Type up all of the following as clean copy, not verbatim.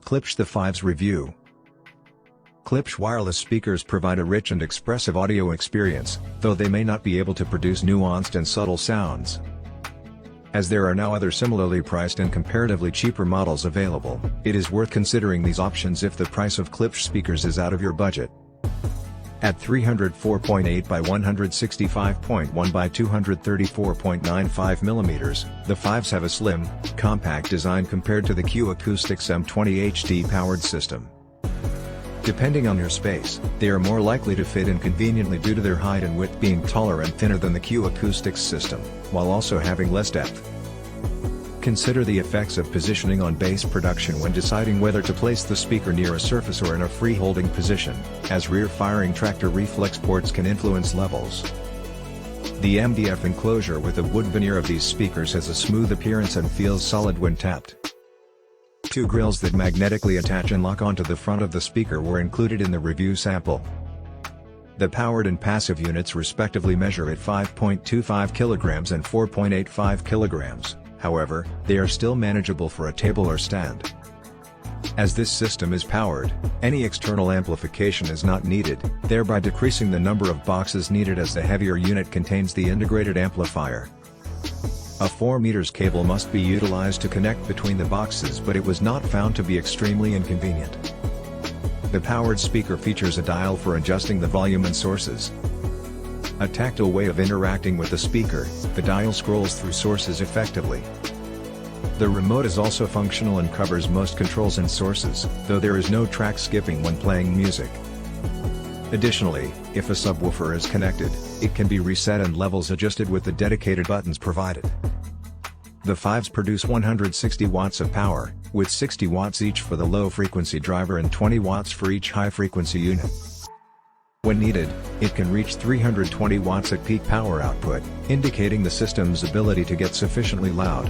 Klipsch The Fives review. Klipsch wireless speakers provide a rich and expressive audio experience, though they may not be able to produce nuanced and subtle sounds. As there are now other similarly priced and comparatively cheaper models available, it is worth considering these options if the price of Klipsch speakers is out of your budget. At 304.8 by 165.1 by 234.95 mm, the Fives have a slim, compact design compared to the Q Acoustics M20 HD powered system. Depending on your space, they are more likely to fit in conveniently due to their height and width being taller and thinner than the Q Acoustics system, while also having less depth. Consider the effects of positioning on bass production when deciding whether to place the speaker near a surface or in a free-holding position, as rear-firing tractor reflex ports can influence levels. The MDF enclosure with the wood veneer of these speakers has a smooth appearance and feels solid when tapped. Two grills that magnetically attach and lock onto the front of the speaker were included in the review sample. The powered and passive units respectively measure at 5.25 kg and 4.85 kg. However, they are still manageable for a table or stand. As this system is powered, any external amplification is not needed, thereby decreasing the number of boxes needed as the heavier unit contains the integrated amplifier. A 4 meters cable must be utilized to connect between the boxes, but it was not found to be extremely inconvenient. The powered speaker features a dial for adjusting the volume and sources. A tactile way of interacting with the speaker, the dial scrolls through sources effectively. The remote is also functional and covers most controls and sources, though there is no track skipping when playing music. Additionally, if a subwoofer is connected, it can be reset and levels adjusted with the dedicated buttons provided. The Fives produce 160 watts of power, with 60 watts each for the low-frequency driver and 20 watts for each high-frequency unit. When needed, it can reach 320 watts at peak power output, indicating the system's ability to get sufficiently loud.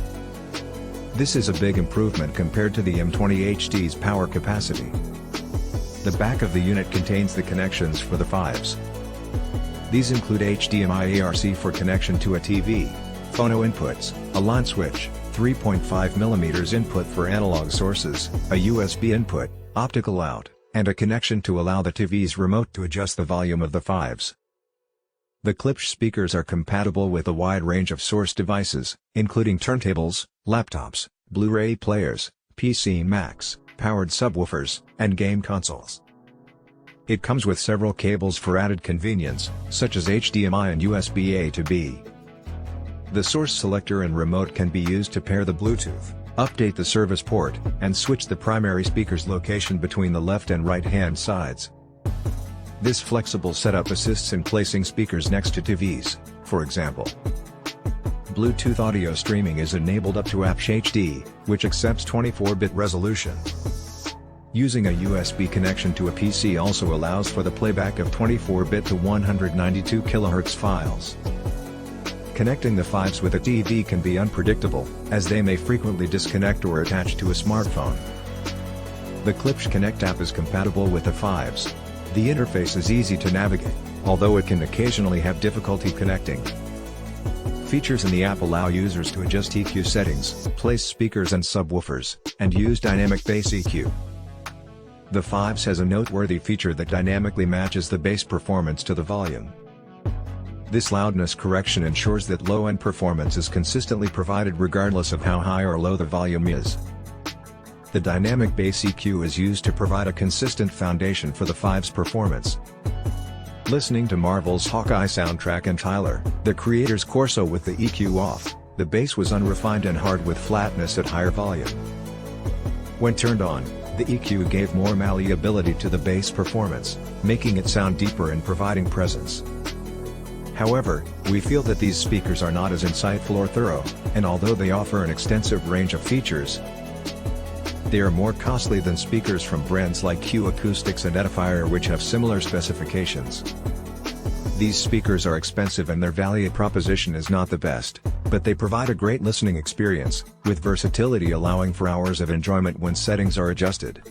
This is a big improvement compared to the M20 HD's power capacity. The back of the unit contains the connections for the Fives. These include HDMI ARC for connection to a TV, phono inputs, a line switch, 3.5mm input for analog sources, a USB input, optical out, and a connection to allow the TV's remote to adjust the volume of the Fives. The Klipsch speakers are compatible with a wide range of source devices, including turntables, laptops, Blu-ray players, PC Macs, powered subwoofers, and game consoles. It comes with several cables for added convenience, such as HDMI and USB A to B. The source selector and remote can be used to pair the Bluetooth, update the service port, and switch the primary speaker's location between the left and right-hand sides. This flexible setup assists in placing speakers next to TVs, for example. Bluetooth audio streaming is enabled up to APS HD, which accepts 24-bit resolution. Using a USB connection to a PC also allows for the playback of 24-bit to 192 kHz files. Connecting the Fives with a TV can be unpredictable, as they may frequently disconnect or attach to a smartphone. The Klipsch Connect app is compatible with the Fives. The interface is easy to navigate, although it can occasionally have difficulty connecting. Features in the app allow users to adjust EQ settings, place speakers and subwoofers, and use dynamic bass EQ. The Fives has a noteworthy feature that dynamically matches the bass performance to the volume. This loudness correction ensures that low-end performance is consistently provided regardless of how high or low the volume is. The dynamic bass EQ is used to provide a consistent foundation for the Fives' performance. Listening to Marvel's Hawkeye soundtrack and Tyler, the creator's Corso with the EQ off, the bass was unrefined and hard with flatness at higher volume. When turned on, the EQ gave more malleability to the bass performance, making it sound deeper and providing presence. However, we feel that these speakers are not as insightful or thorough, and although they offer an extensive range of features, they are more costly than speakers from brands like Q Acoustics and Edifier, which have similar specifications. These speakers are expensive and their value proposition is not the best, but they provide a great listening experience, with versatility allowing for hours of enjoyment when settings are adjusted.